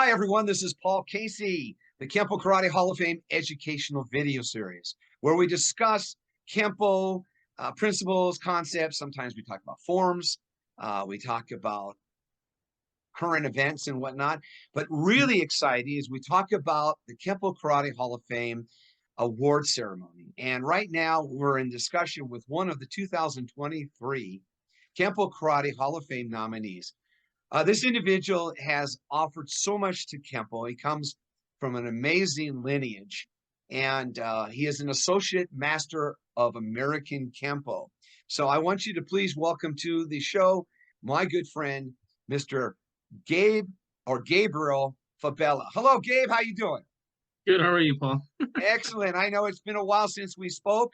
Hi, everyone. This is Paul Casey, the Kenpo Karate Hall of Fame educational video series, where we discuss Kenpo principles, concepts. Sometimes we talk about forms. We talk about current events and whatnot. But really exciting is we talk about the Kenpo Karate Hall of Fame award ceremony. And right now we're in discussion with one of the 2023 Kenpo Karate Hall of Fame nominees. This individual has offered so much to Kenpo. He comes from an amazing lineage, and he is an associate master of American Kenpo. So I want you to please welcome to the show my good friend, Mr. Gabriel Fabela. Hello, Gabe. How you doing? Good. How are you, Paul? Excellent. I know it's been a while since we spoke.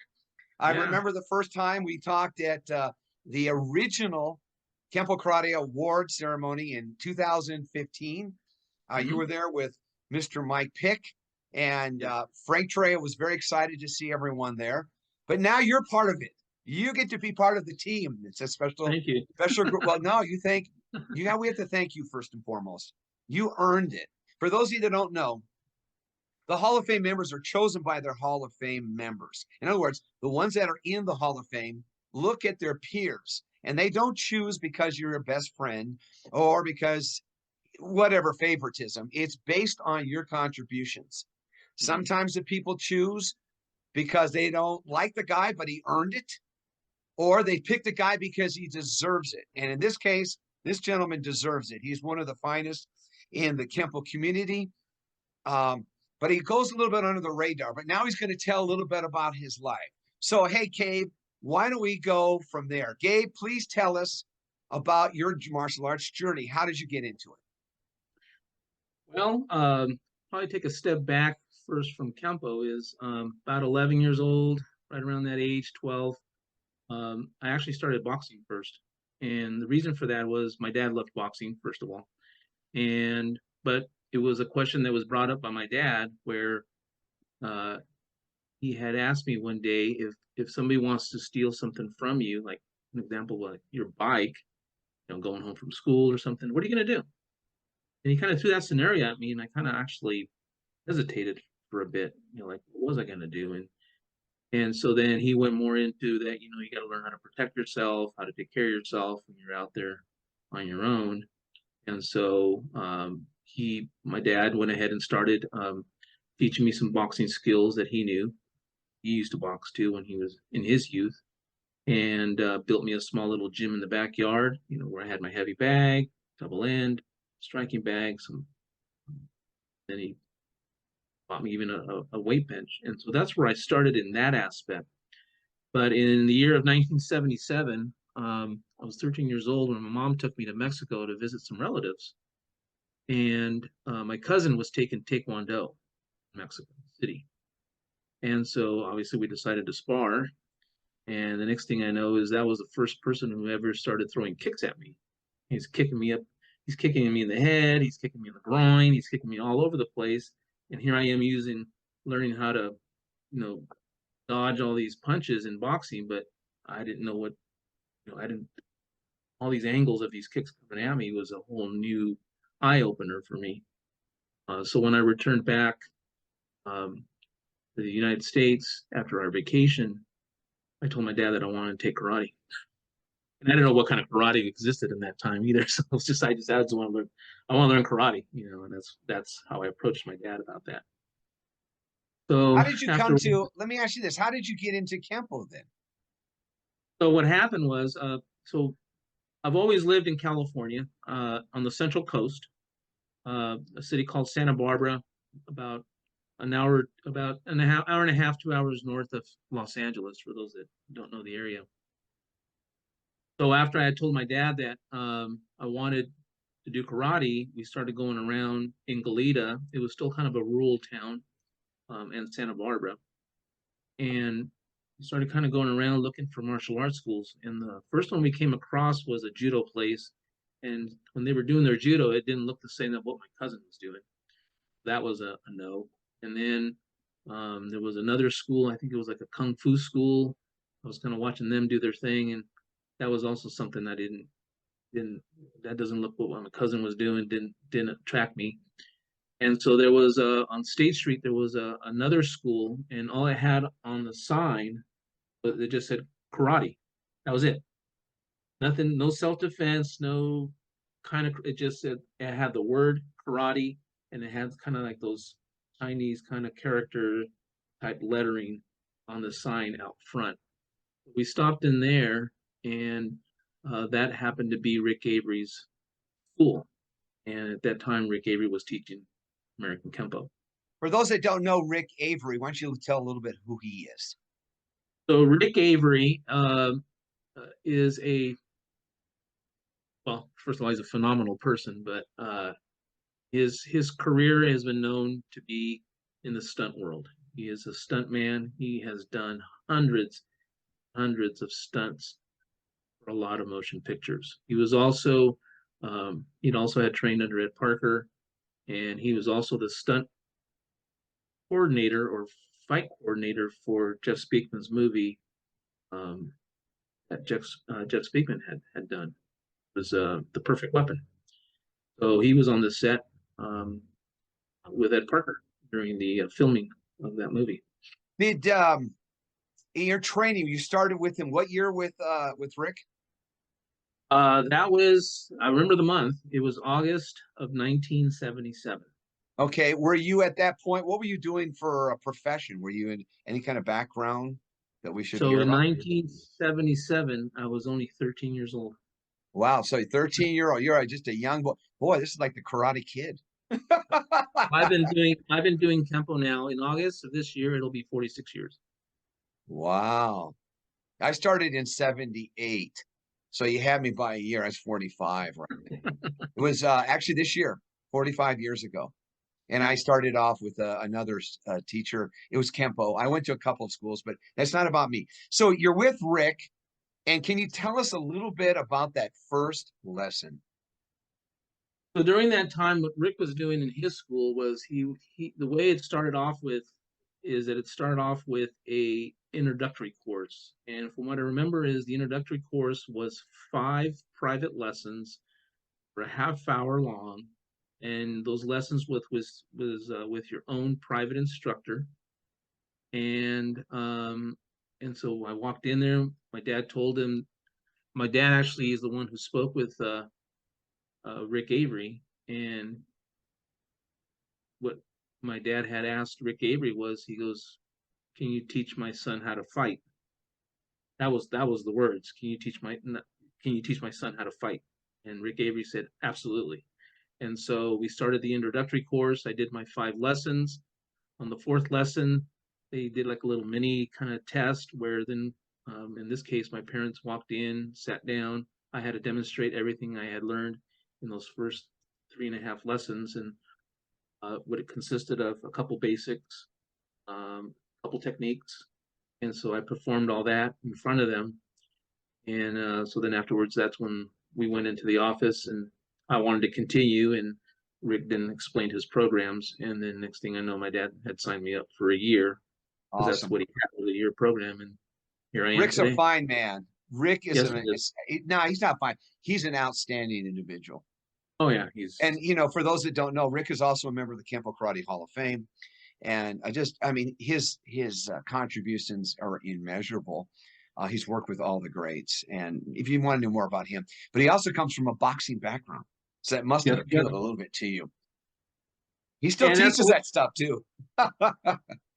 I remember the first time we talked at the original Kenpo Karate Award ceremony in 2015. You were there with Mr. Mike Pick and Frank Treya was very excited to see everyone there. But now you're part of it. You get to be part of the team. It's a special group. Well, no, we have to thank you first and foremost. You earned it. For those of you that don't know, the Hall of Fame members are chosen by their Hall of Fame members. In other words, the ones that are in the Hall of Fame look at their peers, and they don't choose because you're your best friend or because whatever favoritism. It's based on your contributions. Sometimes the people choose because they don't like the guy, but he earned it, or they pick the guy because he deserves it. And in this case, this gentleman deserves it. He's one of the finest in the Kenpo community. But he goes a little bit under the radar. But now he's going to tell a little bit about his life. So, hey, Gabe, why don't we go from there? Gabe, please tell us about your martial arts journey. How did you get into it? Well, probably take a step back first from Kenpo is about 11 years old, right around that age, 12. I actually started boxing first. And the reason for that was my dad loved boxing, first of all. But it was a question that was brought up by my dad where he had asked me one day if somebody wants to steal something from you, like an example, like your bike, going home from school or something, what are you going to do? And he kind of threw that scenario at me, and I kind of actually hesitated for a bit, like, what was I going to do? And so then he went more into that, you got to learn how to protect yourself, how to take care of yourself when you're out there on your own. And so my dad went ahead and started teaching me some boxing skills that he knew. He used to box too when he was in his youth, and built me a small little gym in the backyard, where I had my heavy bag, double end, striking bag. Then he bought me even a weight bench. And so that's where I started in that aspect. But in the year of 1977, I was 13 years old when my mom took me to Mexico to visit some relatives. And my cousin was taking Taekwondo in Mexico City. And so obviously we decided to spar. And the next thing I know is that was the first person who ever started throwing kicks at me. He's kicking me up. He's kicking me in the head. He's kicking me in the groin. He's kicking me all over the place. And here I am learning how to, dodge all these punches in boxing. But I didn't know all these angles of these kicks coming at me was a whole new eye opener for me. So when I returned back to the United States after our vacation, I told my dad that I wanted to take karate. And I didn't know what kind of karate existed in that time either. So I just want to learn. I want to learn karate, and that's how I approached my dad about that. So how did you come to? Let me ask you this: how did you get into Kenpo then? So what happened was, so I've always lived in California, on the Central Coast, a city called Santa Barbara, about an hour and a half, 2 hours north of Los Angeles, for those that don't know the area. So after I had told my dad that I wanted to do karate, we started going around in Goleta. It was still kind of a rural town, and Santa Barbara. And we started kind of going around looking for martial arts schools. And the first one we came across was a judo place. And when they were doing their judo, it didn't look the same as what my cousin was doing. That was a no. And then there was another school, I think it was like a kung fu school. I was kind of watching them do their thing, and that was also something that that doesn't look what my cousin was doing, didn't attract me. And so there was on State Street, there was another school, and all it had on the sign, but it just said karate. That was it. Nothing, no self-defense, no kind of, it just said, it had the word karate, and it had kind of like those Chinese kind of character type lettering on the sign out front. We stopped in there, and that happened to be Rick Avery's school. And at that time, Rick Avery was teaching American Kenpo. For those that don't know Rick Avery, why don't you tell a little bit who he is? So Rick Avery is well, first of all, he's a phenomenal person, but his career has been known to be in the stunt world. He is a stunt man. He has done hundreds of stunts for a lot of motion pictures. He was also he'd also had trained under Ed Parker, and he was also the stunt coordinator or fight coordinator for Jeff Speakman's movie that Jeff Speakman had done. It was The Perfect Weapon. So he was on the set with Ed Parker during the filming of that movie. Did in your training, you started with him what year with Rick? That was, I remember the month. It was August of 1977. Okay, were you at that point? What were you doing for a profession? Were you in any kind of background that we should So hear in about? 1977, I was only 13 years old. Wow, so 13-year-old, you're just a young boy. Boy, this is like the Karate Kid. I've been doing Kenpo now. In August of this year, it'll be 46 years. Wow. I started in 78. So you had me by a year. I was 45, right? It was actually this year, 45 years ago. And I started off with another teacher. It was Kenpo. I went to a couple of schools, but that's not about me. So you're with Rick, and can you tell us a little bit about that first lesson? So during that time, what Rick was doing in his school was he the way it started off with is that it started off with a introductory course. And from what I remember is the introductory course was 5 private lessons for a half hour long. And those lessons was with your own private instructor. And so I walked in there. My dad told him, my dad actually is the one who spoke with Rick Avery, and what my dad had asked Rick Avery was, he goes, "Can you teach my son how to fight?" That was the words. Can you teach my son how to fight? And Rick Avery said, "Absolutely." And so we started the introductory course. I did my 5 lessons. On the 4th lesson, they did like a little mini kind of test where then, in this case, my parents walked in, sat down. I had to demonstrate everything I had learned in those first 3.5 lessons, and what it consisted of a couple basics, a couple techniques. And so I performed all that in front of them. And so then afterwards, that's when we went into the office, and I wanted to continue. And Rick then explained his programs. And then next thing I know, my dad had signed me up for a year, because that's Awesome. what he had, was a year program. And here I am Rick's a today. fine man. Rick is Yes, he is. no, he's not fine. He's an outstanding individual. Oh yeah, And for those that don't know, Rick is also a member of the Kenpo Karate Hall of Fame. And I mean, his contributions are immeasurable. He's worked with all the greats. And if you want to know more about him, but he also comes from a boxing background. So that must have appealed a little bit to you. He still and that's teaches that stuff too. and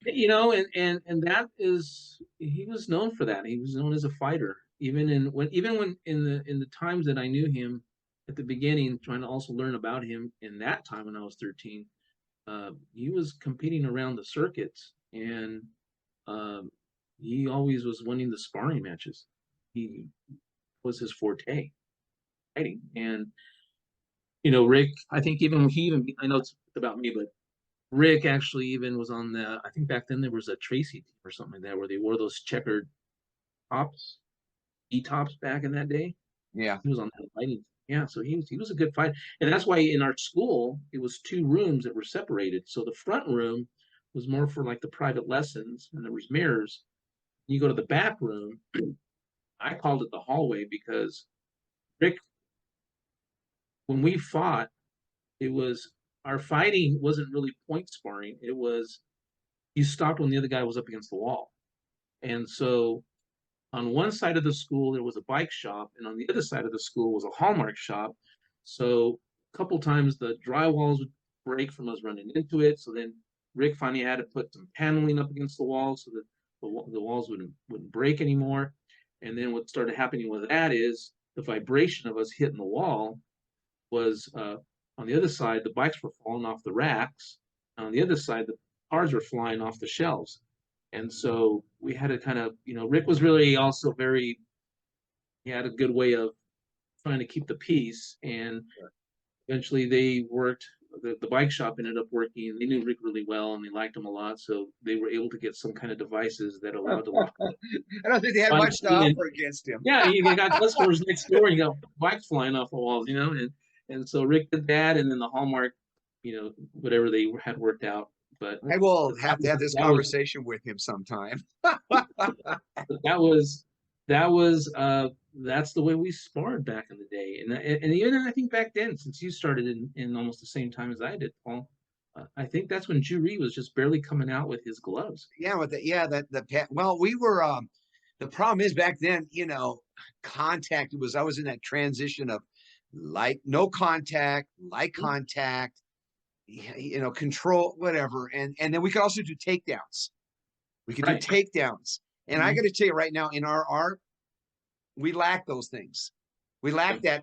that is, he was known for that. He was known as a fighter, even when in the times that I knew him at the beginning, trying to also learn about him in that time when I was 13. He was competing around the circuits, and he always was winning the sparring matches. He was his forte, fighting. And Rick, I think I know it's about me, but Rick actually even was on I think back then there was a Tracy team or something like that, where they wore those checkered tops, E-tops back in that day. Yeah. He was on that fighting. Yeah, so he was a good fighter. And that's why in our school, it was 2 rooms that were separated. So the front room was more for like the private lessons, and there was mirrors. You go to the back room, I called it the hallway, because Rick, when we fought, it was our fighting wasn't really point sparring. It was you stopped when the other guy was up against the wall. And so on one side of the school there was a bike shop, and on the other side of the school was a Hallmark shop. So a couple times the drywalls would break from us running into it. So then Rick finally had to put some paneling up against the wall so that the walls wouldn't break anymore. And then what started happening with that is the vibration of us hitting the wall was on the other side, the bikes were falling off the racks. On the other side, the cars were flying off the shelves. And so we had to kind of, Rick was really also he had a good way of trying to keep the peace. And eventually they worked, the bike shop ended up working. They knew Rick really well and they liked him a lot. So they were able to get some kind of devices that allowed the I don't think they had much to offer against him. Yeah, you got customers next door and you got bikes flying off the walls, and so Rick did that, and then the Hallmark, whatever they had worked out. But I will have to have this conversation with him sometime. That's the way we sparred back in the day, and even I think back then, since you started in almost the same time as I did, Paul, I think that's when Jury was just barely coming out with his gloves. Yeah, well, we were the problem is back then, contact was I was in that transition of no contact, light contact, control, whatever. And then we could also do takedowns. We could do takedowns. And I got to tell you right now, in our art, we lack those things. We lack the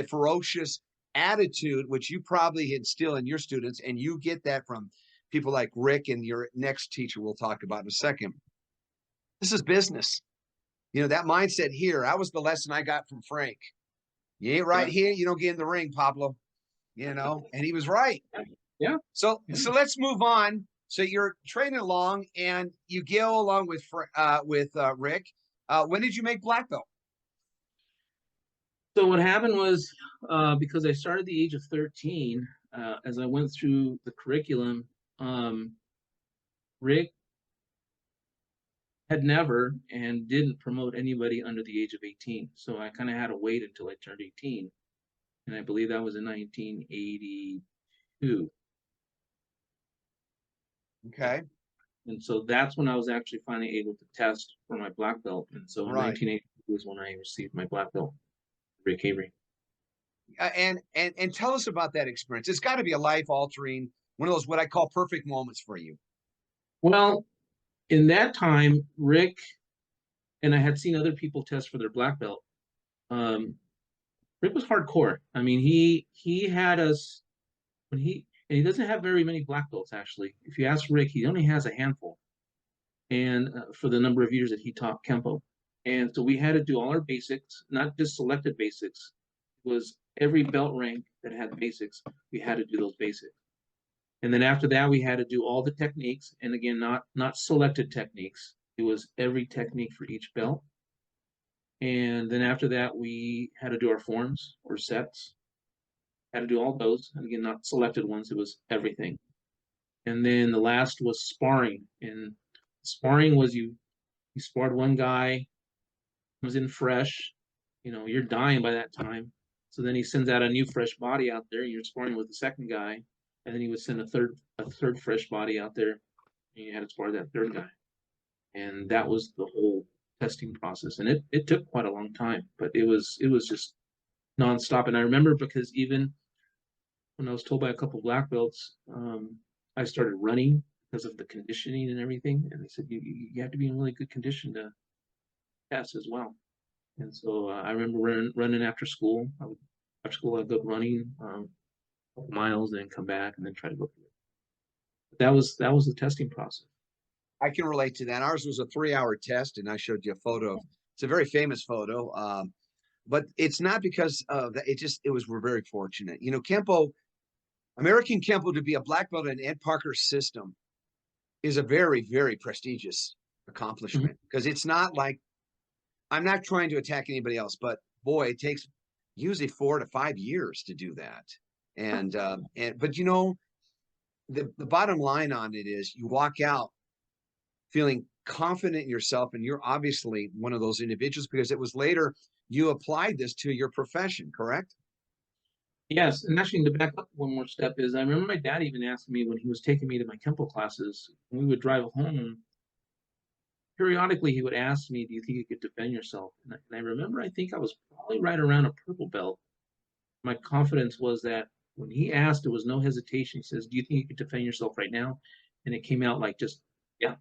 ferocious attitude, which you probably instill in your students, and you get that from people like Rick and your next teacher we'll talk about in a second. This is business. That mindset here, that was the lesson I got from Frank. You ain't right here, you don't get in the ring, Pablo. And he was right. Yeah. So let's move on. So you're training along and you go along with Rick. When did you make black belt? So what happened was, because I started at the age of 13, as I went through the curriculum, Rick had never and didn't promote anybody under the age of 18. So I kind of had to wait until I turned 18. And I believe that was in 1982. Okay. And so that's when I was actually finally able to test for my black belt. And so in 1982 was when I received my black belt, Rick Avery. And tell us about that experience. It's got to be a life-altering, one of those what I call perfect moments for you. Well, in that time, Rick and I had seen other people test for their black belt. Rick was hardcore. I mean, he had us and he doesn't have very many black belts actually. If you ask Rick, he only has a handful, and for the number of years that he taught Kenpo. And so we had to do all our basics, not just selected basics. It was every belt rank that had basics, we had to do those basics. And then after that, we had to do all the techniques, and again, not selected techniques. It was every technique for each belt. And then after that, we had to do our forms or sets. Had to do all those, and again, not selected ones. It was everything. And then the last was sparring. And sparring was you sparred one guy, was in fresh, you're dying by that time. So then he sends out a new fresh body out there, and you're sparring with the second guy, and then he would send a third fresh body out there, and you had to spar that third guy. And that was the whole testing process. And it took quite a long time, but it was just nonstop. And I remember because even when I was told by a couple of black belts, I started running because of the conditioning and everything. And they said, you have to be in really good condition to test as well. And so I remember running after school. After school, I'd go running a couple miles, then come back and then try to go through it. But that was the testing process. I can relate to that. Ours was a 3-hour test, and I showed you a photo. It's a very famous photo, but it's not because of that. We're very fortunate. Kenpo, American Kenpo, to be a black belt in Ed Parker's system is a very, very prestigious accomplishment because it's not like, I'm not trying to attack anybody else, but boy, it takes usually 4 to 5 years to do that. But the bottom line on it is you walk out feeling confident in yourself, and you're obviously one of those individuals because it was later you applied this to your profession, correct? Yes, and actually to back up one more step is I remember my dad even asking me when he was taking me to my Kenpo classes, when we would drive home, periodically he would ask me, do you think you could defend yourself? And I remember I think I was probably right around a purple belt. My confidence was that when he asked, there was no hesitation. He says, do you think you could defend yourself right now? And it came out like just, yeah.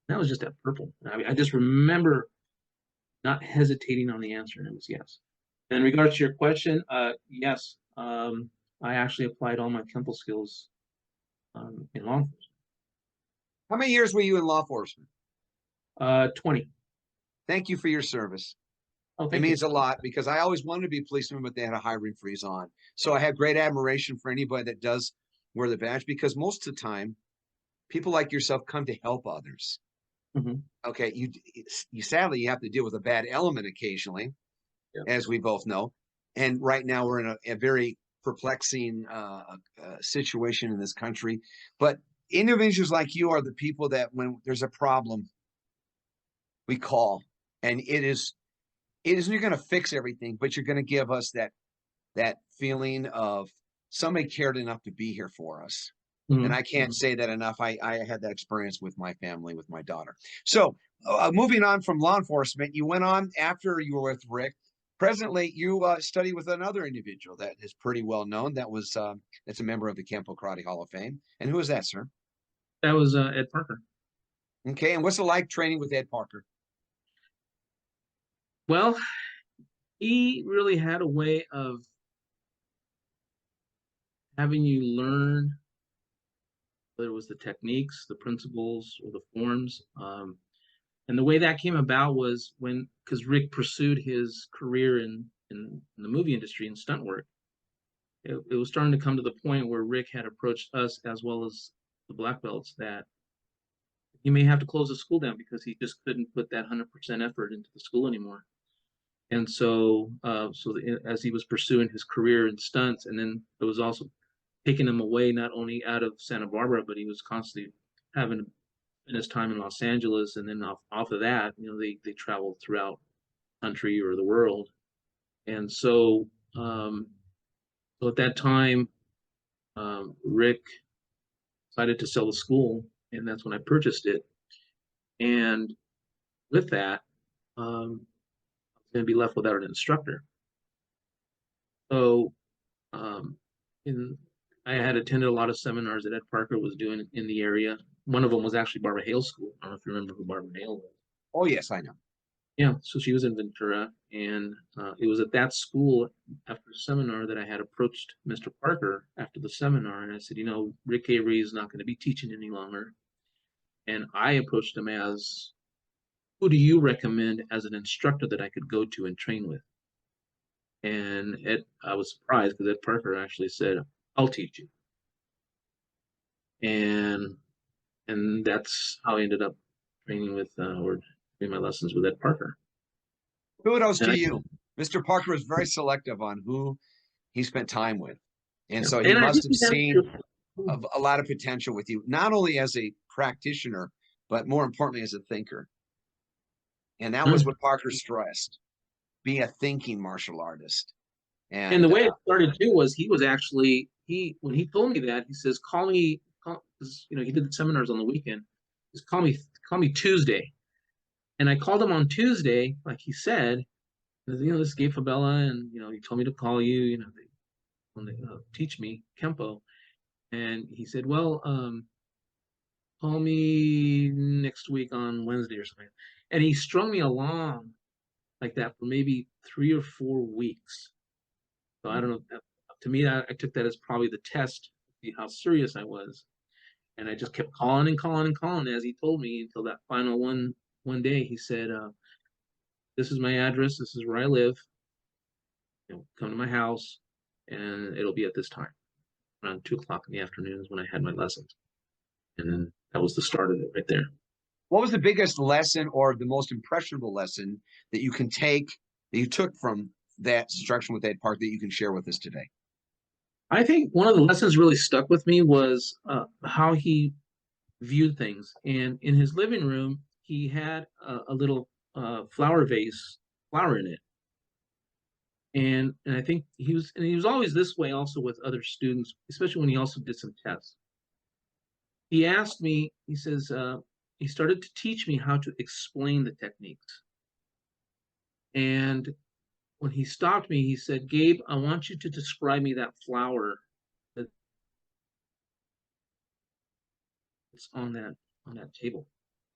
That was just at purple. I just remember not hesitating on the answer, and it was yes. And in regards to your question, yes, I actually applied all my Kenpo skills in law enforcement. How many years were you in law enforcement? 20. Thank you for your service. Oh, It thank you. means a lot because I always wanted to be a policeman, but they had a hiring freeze on. So I have great admiration for anybody that does wear the badge because most of the time, people like yourself come to help others. Mhm. Okay, you sadly you have to deal with a bad element occasionally, Yeah. as we both know. And right now we're in a very perplexing situation in this country. But individuals like you are the people that when there's a problem, we call, and it isn't you're going to fix everything, but you're going to give us that feeling of somebody cared enough to be here for us. And Mhm. I can't say that enough. I had that experience with my family, with my daughter. So, moving on from law enforcement, you went on after you were with Rick. Presently, you study with another individual that is pretty well known. That's a member of the Kenpo Karate Hall of Fame. And who is that, sir? That was Ed Parker. Okay, and what's it like training with Ed Parker? Well, he really had a way of having you learn, whether it was the techniques, the principles, or the forms. And the way that came about was because Rick pursued his career in the movie industry and stunt work. It was starting to come to the point where Rick had approached us as well as the black belts that he may have to close the school down because he just couldn't put that 100% effort into the school anymore. And as he was pursuing his career in stunts, and then it was also taking him away not only out of Santa Barbara, but he was constantly having in his time in Los Angeles, and then off of that, they traveled throughout the country or the world. And so at that time, Rick decided to sell the school, and that's when I purchased it. And with that, I was going to be left without an instructor. So, um, in I had attended a lot of seminars that Ed Parker was doing in the area. One of them was actually Barbara Hale's school. I don't know if you remember who Barbara Hale was. Oh, yes, I know. Yeah, so she was in Ventura, and it was at that school after a seminar that I had approached Mr. Parker after the seminar, and I said, Rick Avery is not going to be teaching any longer. And I approached him as, who do you recommend as an instructor that I could go to and train with? And I was surprised because Ed Parker actually said, I'll teach you. And that's how I ended up training with or doing my lessons with Ed Parker. Kudos And to I, you. Mr. Parker was very selective on who he spent time with. And so he and I must have really have seen to, a lot of potential with you, not only as a practitioner, but more importantly, as a thinker. And that was what Parker stressed, be a thinking martial artist. and And the way it started too was he was actually when he told me that, he says, he did the seminars on the weekend. Just call me Tuesday. And I called him on Tuesday, like he said, this is Gabe Fabela, and he told me to call you, when they teach me Kenpo. And he said, well, call me next week on Wednesday or something. And he strung me along like that for maybe 3 or 4 weeks. So I don't know. To me, I took that as probably the test to see how serious I was. And I just kept calling and calling and calling as he told me until that final one day he said, this is my address, this is where I live. Come to my house, and it'll be at this time. Around 2 o'clock in the afternoon is when I had my lessons. And then that was the start of it right there. what was the biggest lesson or the most impressionable lesson that you took from that instruction with Ed Park that you can share with us today? I think one of the lessons really stuck with me was how he viewed things. And in his living room, he had a little flower vase, flower in it. And I think he was always this way also with other students, especially when he also did some tests. He asked me, he says, he started to teach me how to explain the techniques. And when he stopped me, he said, Gabe, I want you to describe me that flower that's on that table.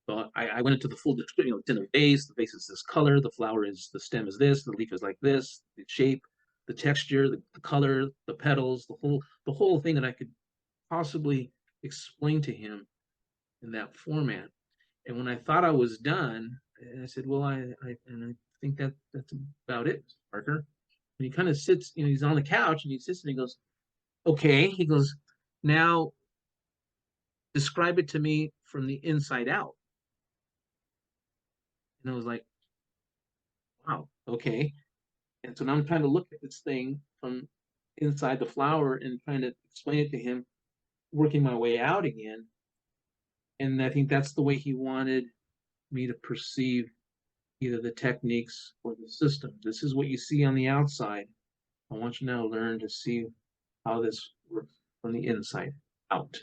So I went into the full description. You know, it's in a vase. The vase is this color. The flower is, the stem is this. The leaf is like this. The shape, the texture, the color, the petals, the whole thing that I could possibly explain to him in that format. And when I thought I was done, I said, "Well, I think that's about it, Parker." And he kind of sits. You know, he's on the couch and he sits and he goes, "Okay." He goes, "Now describe it to me from the inside out." And I was like, "Wow, okay." And so now I'm trying to look at this thing from inside the flower and trying to explain it to him, working my way out again. And I think that's the way he wanted me to perceive either the techniques or the system. This is what you see on the outside. I want you now to learn to see how this works from the inside out.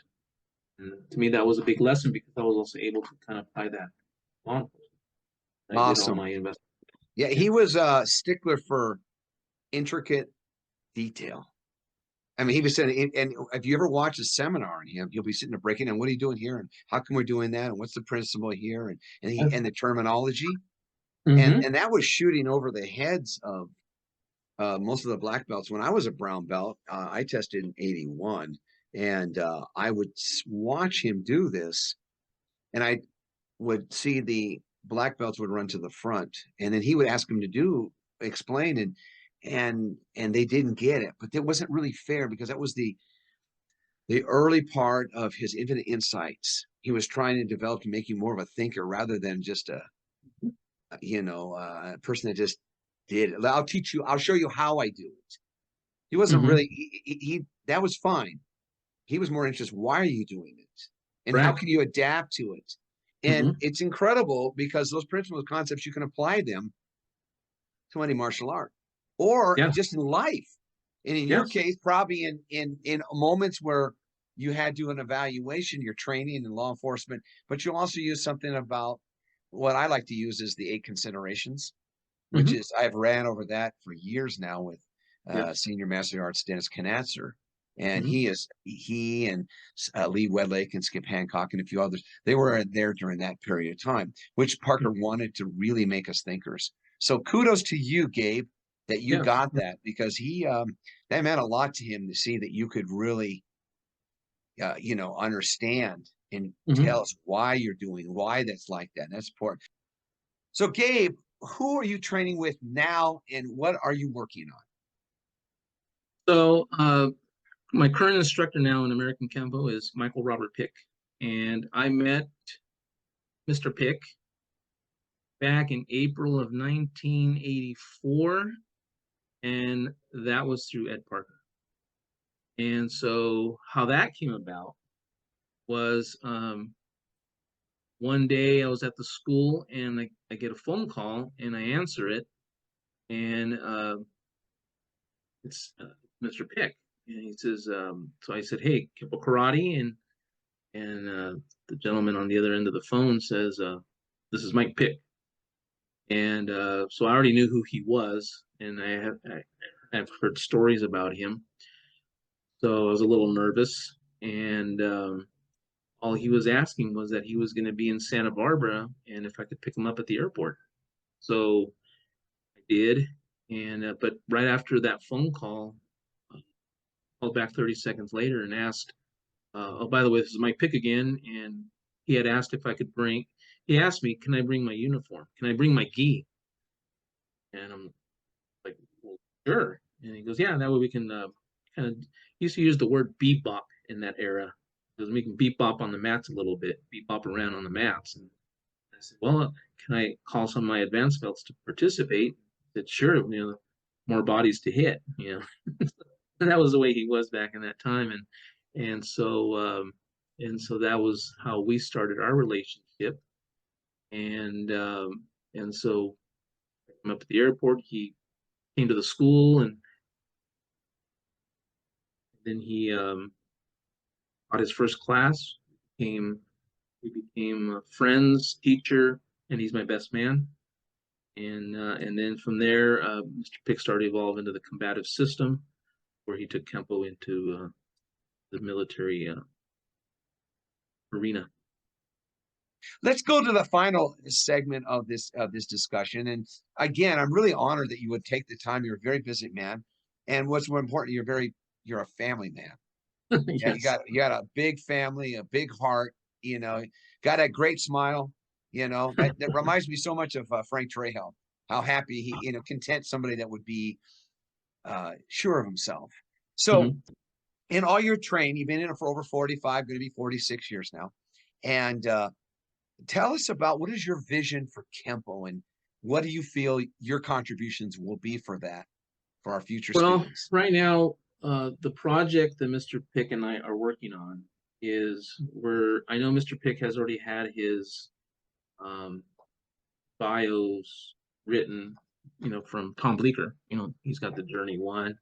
And to me, that was a big lesson because I was also able to kind of apply that on. I did all Awesome. my investment. Yeah, Yeah. he was a stickler for intricate detail. I mean, he was saying, and if you ever watch a seminar on him, he'll be sitting there breaking down, what are you doing here? And how come we're doing that? And what's the principle here? And the terminology. Mm-hmm. And that was shooting over the heads of most of the black belts. When I was a brown belt, I tested in 81, and I would watch him do this, and I would see the black belts would run to the front, and then he would ask them to explain, and they didn't get it, but it wasn't really fair because that was the early part of his infinite insights. He was trying to develop and make you more of a thinker rather than just a person that just did it. I'll teach you. I'll show you how I do it. He wasn't Mm-hmm. really. He that was fine. He was more interested. Why are you doing it? And how Right. can you adapt to it? And Mm-hmm. it's incredible because those principles, concepts, you can apply them to any martial art or Yes. just in life. And in your Yes. case, probably in moments where you had to do an evaluation, your training in law enforcement, but you also use something about what I like to use is the 8 considerations, which Mm-hmm. is I've ran over that for years now with Yes. Senior Master of Arts Dennis Knatzer. And Mm-hmm. he and Lee Wedlake and Skip Hancock and a few others, they were there during that period of time, which Parker wanted to really make us thinkers. So kudos to you, Gabe, that you Yes. got that because that meant a lot to him to see that you could really, understand and Mm-hmm. tell us why you're doing, why that's like that. And that's important. So, Gabe, who are you training with now and what are you working on? So my current instructor now in American Kenpo is Michael Robert Pick. And I met Mr. Pick back in April of 1984, and that was through Ed Parker. And so how that came about was one day I was at the school and I get a phone call and I answer it, and it's Mr. Pick. And he says, so I said, hey, Kenpo Karate, and the gentleman on the other end of the phone says, this is Mike Pick. And so I already knew who he was, and I've heard stories about him. So I was a little nervous, and all he was asking was that he was going to be in Santa Barbara, and if I could pick him up at the airport. So I did, and but right after that phone call, I called back 30 seconds later and asked, "Oh, by the way, this is Mike Pick again," and he had asked if I could bring. He asked me, "Can I bring my uniform? Can I bring my gi?" And I'm like, well, sure. And he goes, yeah, that way we can kind of used to use the word bebop in that era because we can bebop on the mats a little bit, bebop around on the mats. And I said, well, can I call some of my advanced belts to participate? He said, sure, more bodies to hit. And that was the way he was back in that time. And so that was how we started our relationship. And so I'm up at the airport. He came to the school, and then he taught his first class. We became friends, teacher, and he's my best man. And then from there, Mr. Pick started to evolve into the combative system, where he took Kenpo into the military arena. Let's go to the final segment of this discussion. And again, I'm really honored that you would take the time. You're a very busy man, and what's more important, you're a family man. Yeah, Yes. you got a big family, a big heart. Got a great smile. That reminds me so much of Frank Trejo. How happy he, content somebody that would be sure of himself. So, in all your training, you've been in it for over 45, going to be 46 years now, and tell us about what is your vision for Kenpo, and what do you feel your contributions will be for that, for our future students? Right now, the project that Mr. Pick and I are working on is I know Mr. Pick has already had his bios written, from Tom Bleecker. He's got the Journey 1.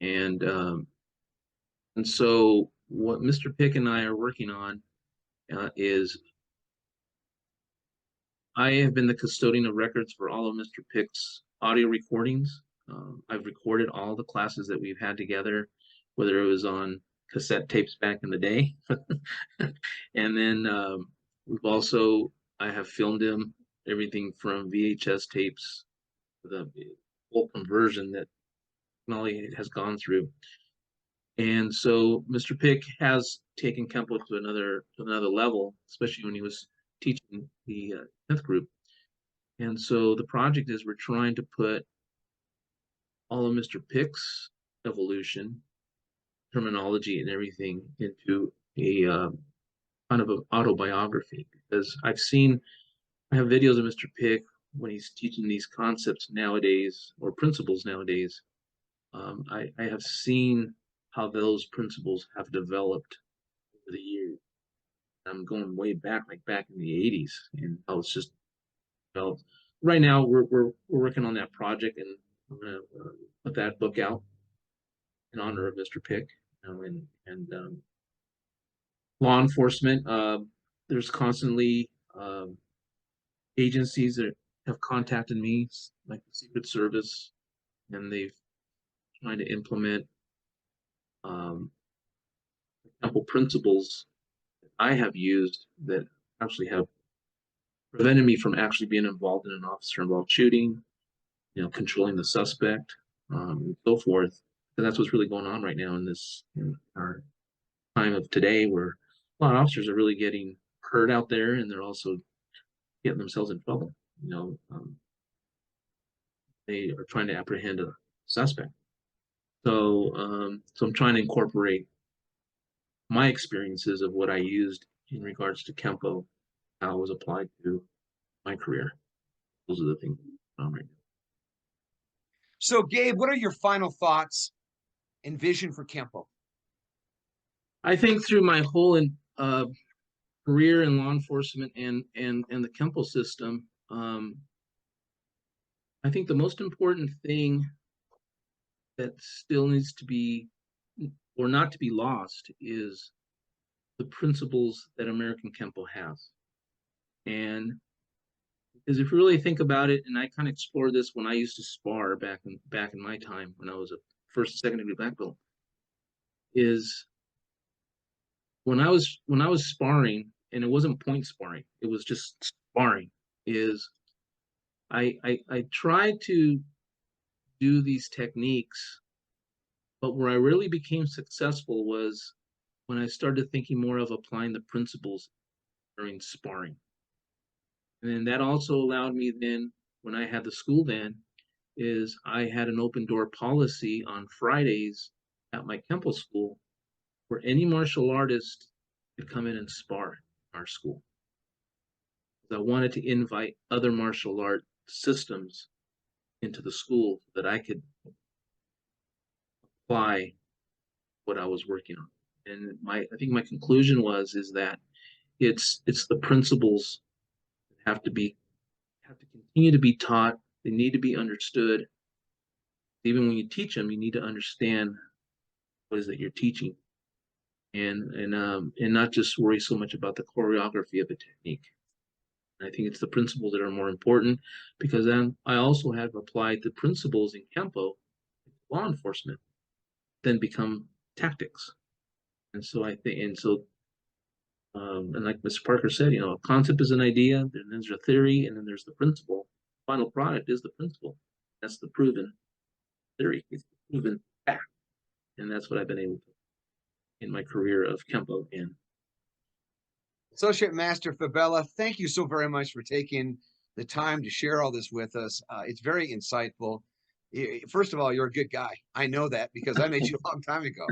And so what Mr. Pick and I are working on is I have been the custodian of records for all of Mr. Pick's audio recordings. I've recorded all the classes that we've had together, whether it was on cassette tapes back in the day. And then I have filmed him everything from VHS tapes, the whole conversion that Molly has gone through. And so Mr. Pick has taken Kenpo to another level, especially when he was teaching the 10th group. And so the project is we're trying to put all of Mr. Pick's evolution, terminology, and everything into a kind of an autobiography, because I have videos of Mr. Pick when he's teaching these concepts nowadays, or principles nowadays. I have seen how those principles have developed over the years. I'm going way back, like back in the 80s, and how it's just developed. Right now, we're working on that project, and I'm gonna put that book out in honor of Mr. Pick. And law enforcement. There's constantly agencies that have contacted me, like the Secret Service, and they've trying to implement a couple principles I have used that actually have prevented me from actually being involved in an officer-involved shooting, controlling the suspect, and so forth. And that's what's really going on right now in our time of today, where a lot of officers are really getting hurt out there, and they're also getting themselves in trouble. They are trying to apprehend a suspect. So I'm trying to incorporate my experiences of what I used in regards to Kenpo, how it was applied to my career. Those are the things right now. So, Gabe, what are your final thoughts and vision for Kenpo? I think through my whole career in law enforcement and the Kenpo system, I think the most important thing that still needs to be, or not to be lost, is the principles that American Kenpo has. And because if you really think about it, and I kind of explored this when I used to spar back in my time when I was a first, second degree black belt, is when I was sparring, and it wasn't point sparring, it was just sparring, is I tried to do these techniques, but where I really became successful was when I started thinking more of applying the principles during sparring. And then that also allowed me then, when I had the school then, is I had an open door policy on Fridays at my Kenpo school, where any martial artist could come in and spar in our school. I wanted to invite other martial art systems into the school so that I could apply what I was working on. And I think my conclusion is that it's the principles that have to continue to be taught. They need to be understood. Even when you teach them, you need to understand what is it you're teaching, and not just worry so much about the choreography of the technique. And I think it's the principles that are more important, because then I also have applied the principles in Kenpo, law enforcement, then become tactics. And so I think, and like Mr. Parker said, a concept is an idea, then there's a theory, and then there's the principle. Final product is the principle. That's the proven theory. It's the proven fact. And that's what I've been able to in my career of Kenpo. And Associate Master Fabela, thank you so very much for taking the time to share all this with us. It's very insightful. First of all, you're a good guy. I know that because I met you a long time ago.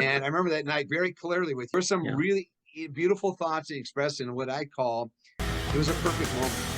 And I remember that night very clearly with you. There's some really beautiful thoughts expressed in what I call, it was a perfect moment.